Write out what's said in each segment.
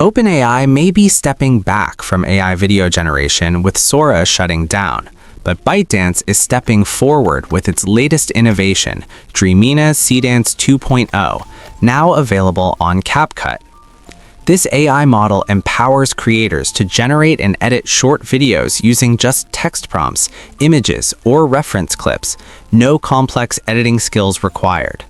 OpenAI may be stepping back from AI video generation with Sora shutting down, but ByteDance is stepping forward with its latest innovation, Dreamina Seedance 2.0, now available on CapCut. This AI model empowers creators to generate and edit short videos using just text prompts, images, or reference clips. No complex editing skills required.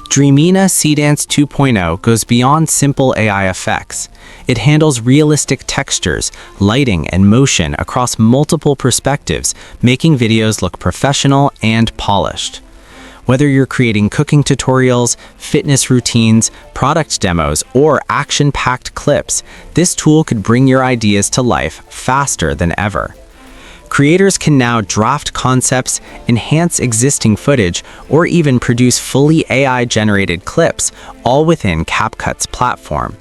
Dreamina Seedance 2.0 goes beyond simple AI effects. It handles realistic textures, lighting, and motion across multiple perspectives, making videos look professional and polished. Whether you're creating cooking tutorials, fitness routines, product demos, or action-packed clips, this tool could bring your ideas to life faster than ever. Creators can now draft concepts, enhance existing footage, or even produce fully AI-generated clips, all within CapCut's platform.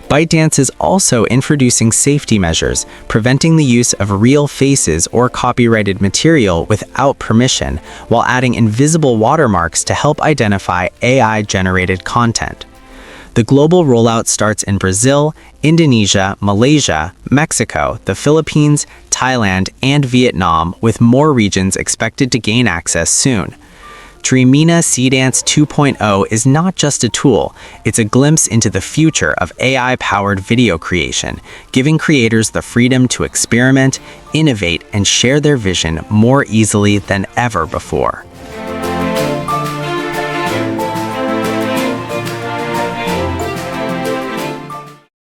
ByteDance is also introducing safety measures, preventing the use of real faces or copyrighted material without permission, while adding invisible watermarks to help identify AI-generated content. The global rollout starts in Brazil, Indonesia, Malaysia, Mexico, the Philippines, Thailand, and Vietnam, with more regions expected to gain access soon. Dreamina Seedance 2.0 is not just a tool, it's a glimpse into the future of AI-powered video creation, giving creators the freedom to experiment, innovate, and share their vision more easily than ever before.